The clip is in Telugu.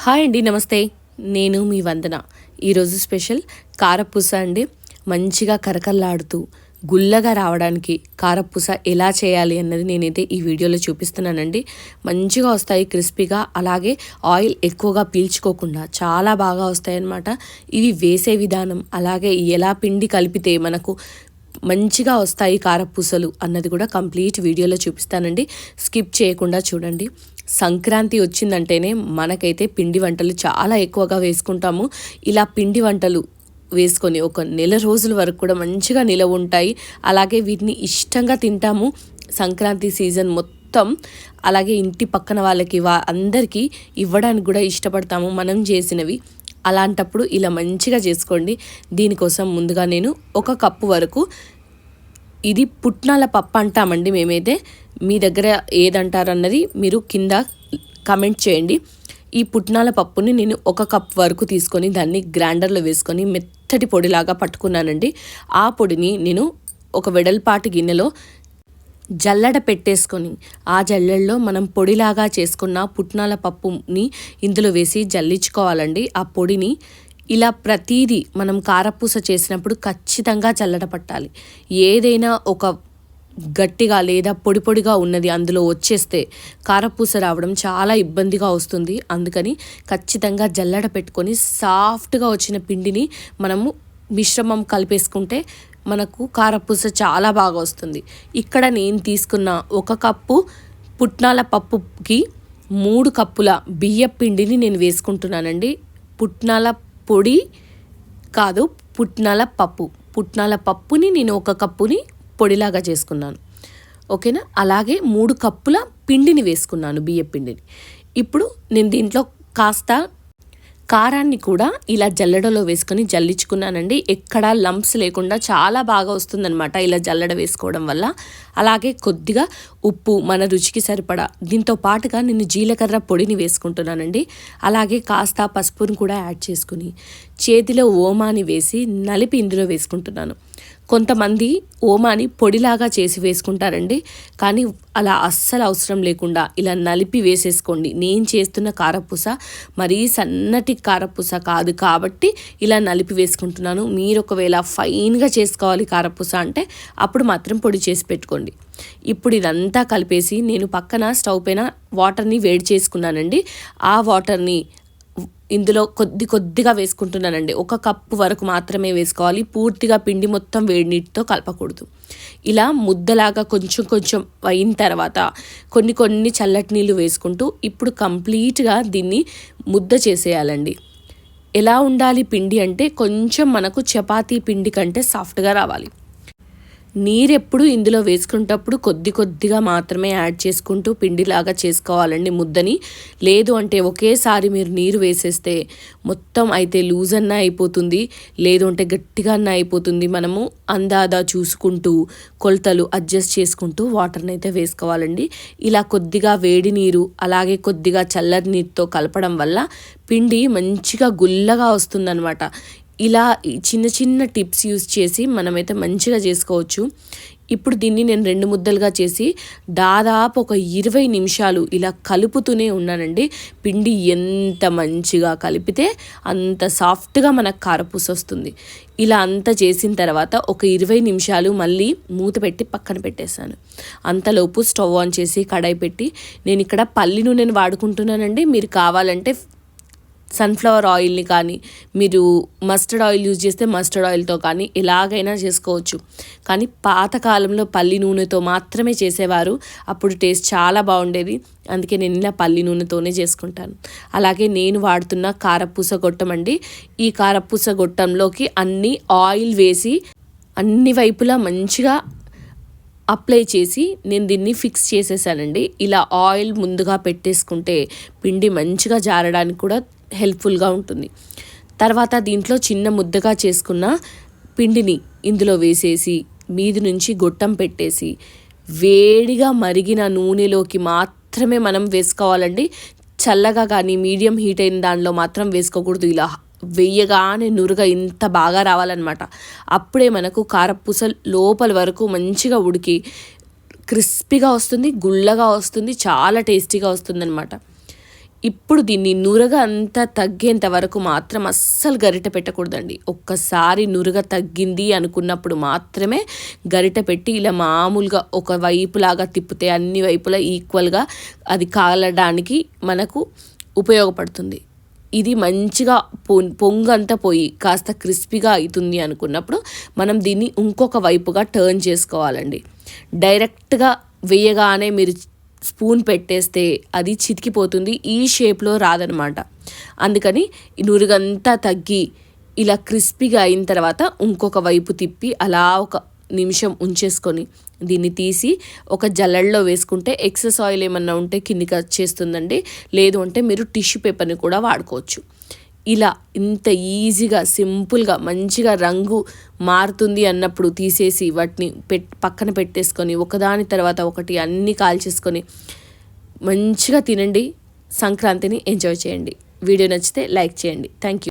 హాయ్ అండి, నమస్తే. నేను మీ వందన. ఈరోజు స్పెషల్ కారపూస అండి. మంచిగా కరకరలాడుతూ గుల్లగా రావడానికి కారపూస ఎలా చేయాలి అన్నది నేనైతే ఈ వీడియోలో చూపిస్తున్నానండి. మంచిగా వస్తాయి క్రిస్పీగా, అలాగే ఆయిల్ ఎక్కువగా పీల్చుకోకుండా చాలా బాగా వస్తాయి అన్నమాట. ఇవి వేసే విధానం, అలాగే ఎలా పిండి కలిపితే మనకు మంచిగా వస్తాయి కారపూసలు అన్నది కూడా కంప్లీట్ వీడియోలో చూపిస్తానండి. స్కిప్ చేయకుండా చూడండి. సంక్రాంతి వచ్చిందంటేనే మనకైతే పిండి వంటలు చాలా ఎక్కువగా వేసుకుంటాము. ఇలా పిండి వంటలు వేసుకొని ఒక నెల రోజుల వరకు కూడా మంచిగా నిలవ ఉంటాయి. అలాగే వీటిని ఇష్టంగా తింటాము సంక్రాంతి సీజన్ మొత్తం. అలాగే ఇంటి పక్కన వాళ్ళకి అందరికీ ఇవ్వడానికి కూడా ఇష్టపడతాము మనం చేసినవి. అలాంటప్పుడు ఇలా మంచిగా చేసుకోండి. దీనికోసం ముందుగా నేను 1 కప్పు వరకు, ఇది పుట్నాల పప్పు అంటామండి మేమైతే, మీ దగ్గర ఏదంటారన్నది మీరు కింద కమెంట్ చేయండి. ఈ పుట్నాల పప్పుని నేను 1 కప్ వరకు తీసుకొని దాన్ని గ్రైండర్లో వేసుకొని మెత్తటి పొడిలాగా పట్టుకున్నానండి. ఆ పొడిని నేను ఒక వెడల్పాటి గిన్నెలో జల్లెడ పెట్టేసుకొని, ఆ జల్లెడలో మనం పొడిలాగా చేసుకున్న పుట్నాల పప్పుని ఇందులో వేసి జల్లించుకోవాలండి. ఆ పొడిని ఇలా ప్రతీది మనం కారపూస చేసినప్పుడు ఖచ్చితంగా జల్లెడ పట్టాలి. ఏదైనా ఒక గట్టిగా లేదా పొడి పొడిగా ఉన్నది అందులో వచ్చేస్తే కారపూస రావడం చాలా ఇబ్బందిగా వస్తుంది. అందుకని ఖచ్చితంగా జల్లెడ పెట్టుకొని సాఫ్ట్గా వచ్చిన పిండిని మనము మిశ్రమం కలిపేసుకుంటే మనకు కారపూస చాలా బాగా వస్తుంది. ఇక్కడ నేను తీసుకున్న 1 కప్పు పుట్నాల పప్పుకి 3 కప్పుల బియ్య పిండిని నేను వేసుకుంటున్నానండి. పుట్నాల పొడి కాదు, పుట్నాల పప్పు. పుట్నాల పప్పుని నేను 1 కప్పుని పొడిలాగా చేసుకున్నాను, ఓకేనా. అలాగే 3 కప్పుల పిండిని వేసుకున్నాను, బియ్య పిండిని. ఇప్పుడు నేను దీంట్లో కాస్త కారాన్ని కూడా ఇలా జల్లెడలో వేసుకొని జల్లించుకున్నానండి. ఎక్కడా లంప్స్ లేకుండా చాలా బాగా వస్తుందన్నమాట ఇలా జల్లెడ వేసుకోవడం వల్ల. అలాగే కొద్దిగా ఉప్పు మన రుచికి సరిపడా, దీంతో పాటుగా నేను జీలకర్ర పొడిని వేసుకుంటున్నానండి. అలాగే కాస్త పసుపుని కూడా యాడ్ చేసుకుని చేతిలో ఓమాని వేసి నలిపి ఇందులో వేసుకుంటున్నాను. కొంతమంది ఓమాని పొడిలాగా చేసి వేసుకుంటారండి, కానీ అలా అస్సలు అవసరం లేకుండా ఇలా నలిపి వేసేసుకోండి. నేను చేస్తున్న కారపూస మరీ సన్నటి కారపూస కాదు కాబట్టి ఇలా నలిపి వేసుకుంటున్నాను. మీరు ఒకవేళ ఫైన్గా చేసుకోవాలి కారపూస అంటే అప్పుడు మాత్రం పొడి చేసి పెట్టుకోండి. ఇప్పుడు ఇదంతా కలిపేసి నేను పక్కన స్టవ్ పైన వాటర్ని వేడి చేసుకున్నానండి. ఆ వాటర్ని ఇందులో కొద్దిగా వేసుకుంటున్నానండి. 1 కప్పు వరకు మాత్రమే వేసుకోవాలి. పూర్తిగా పిండి మొత్తం వేడి నీటితో కలపకూడదు. ఇలా ముద్దలాగా కొంచెం అయిన తర్వాత కొన్ని చల్లటి నీళ్ళు వేసుకుంటూ ఇప్పుడు కంప్లీట్గా దీన్ని ముద్ద చేసేయాలండి. ఎలా ఉండాలి పిండి అంటే కొంచెం మనకు చపాతీ పిండి కంటే సాఫ్ట్గా రావాలి. నీరెప్పుడు ఇందులో వేసుకునేటప్పుడు కొద్దిగా మాత్రమే యాడ్ చేసుకుంటూ పిండిలాగా చేసుకోవాలండి ముద్దని. లేదు అంటే ఒకేసారి మీరు నీరు వేసేస్తే మొత్తం అయితే లూజ్ అన్న అయిపోతుంది, లేదు అంటే గట్టిగా అన్న అయిపోతుంది. మనము అందాదా చూసుకుంటూ కొలతలు అడ్జస్ట్ చేసుకుంటూ వాటర్ని అయితే వేసుకోవాలండి. ఇలా కొద్దిగా వేడి నీరు అలాగే కొద్దిగా చల్లటి నీరుతో కలపడం వల్ల పిండి మంచిగా గుల్లగా వస్తుందన్నమాట. ఇలా చిన్న టిప్స్ యూస్ చేసి మనమైతే మంచిగా చేసుకోవచ్చు. ఇప్పుడు దీన్ని నేను 2 ముద్దలుగా చేసి దాదాపు ఒక 20 నిమిషాలు ఇలా కలుపుతూనే ఉన్నానండి. పిండి ఎంత మంచిగా కలిపితే అంత సాఫ్ట్గా మనకు కారపూస వస్తుంది. ఇలా అంతా చేసిన తర్వాత ఒక 20 నిమిషాలు మళ్ళీ మూత పెట్టి పక్కన పెట్టేశాను. అంతలోపు స్టవ్ ఆన్ చేసి కడాయి పెట్టి నేను ఇక్కడ పల్లి నూనెని వాడుకుంటున్నానండి. మీరు కావాలంటే సన్ఫ్లవర్ ఆయిల్ని కానీ, మీరు మస్టర్డ్ ఆయిల్ యూజ్ చేస్తే మస్టర్డ్ ఆయిల్తో కానీ ఎలాగైనా చేసుకోవచ్చు. కానీ పాతకాలంలో పల్లి నూనెతో మాత్రమే చేసేవారు. అప్పుడు టేస్ట్ చాలా బాగుండేది. అందుకే నేను ఇలా పల్లి నూనెతోనే చేసుకుంటాను. అలాగే నేను వాడుతున్న కారపూస గొట్టం అండి. ఈ కారపూస గొట్టంలోకి అన్ని ఆయిల్ వేసి అన్ని వైపులా మంచిగా అప్లై చేసి నేను దీన్ని ఫిక్స్ చేసేసానండి. ఇలా ఆయిల్ ముందుగా పెట్టేసుకుంటే పిండి మంచిగా జారడానికి కూడా హెల్ప్ఫుల్గా ఉంటుంది. తర్వాత దీంట్లో చిన్న ముద్దగా చేసుకున్న పిండిని ఇందులో వేసేసి మీది నుంచి గొట్టం పెట్టేసి వేడిగా మరిగిన నూనెలోకి మాత్రమే మనం వేసుకోవాలండి. చల్లగా కానీ మీడియం హీట్ అయిన దానిలో మాత్రం వేసుకోకూడదు. ఇలా వెయ్యగానే నురుగ ఇంత బాగా రావాలన్నమాట. అప్పుడే మనకు కారపూస లోపల వరకు మంచిగా ఉడికి క్రిస్పీగా వస్తుంది, గుల్లగా వస్తుంది, చాలా టేస్టీగా వస్తుందన్నమాట. ఇప్పుడు దీన్ని నురగ అంతా తగ్గేంత వరకు మాత్రం అస్సలు గరిటె పెట్టకూడదండి. ఒక్కసారి నురగ తగ్గింది అనుకున్నప్పుడు మాత్రమే గరిటె పెట్టి ఇలా మామూలుగా ఒక వైపులాగా తిప్పితే అన్ని వైపులా ఈక్వల్గా అది కాలడానికి మనకు ఉపయోగపడుతుంది. ఇది మంచిగా పొంగంతా పోయి కాస్త క్రిస్పీగా అవుతుంది అనుకున్నప్పుడు మనం దీన్ని ఇంకొక వైపుగా టర్న్ చేసుకోవాలండి. డైరెక్ట్గా వేయగానే మీరు స్పూన్ పెట్టేస్తే అది చితికిపోతుంది, ఈ షేప్లో రాదనమాట. అందుకని ఈ నురుగంతా తగ్గి ఇలా క్రిస్పీగా అయిన తర్వాత ఇంకొక వైపు తిప్పి అలా ఒక నిమిషం ఉంచేసుకొని దీన్ని తీసి ఒక జల్లెడలో వేసుకుంటే ఎక్సెస్ ఆయిల్ ఏమన్నా ఉంటే కిందికి వచ్చేస్తుందండి. లేదు అంటే మీరు టిష్యూ పేపర్ని కూడా వాడుకోవచ్చు. ఇలా ఇంత ఈజీగా సింపుల్గా మంచిగా రంగు మారుతుంది అన్నప్పుడు తీసేసి వాటిని పక్కన పెట్టేసుకొని ఒకదాని తర్వాత ఒకటి అన్నీ కాల్చేసుకొని మంచిగా తినండి. సంక్రాంతిని ఎంజాయ్ చేయండి. వీడియో నచ్చితే లైక్ చేయండి. Thank you.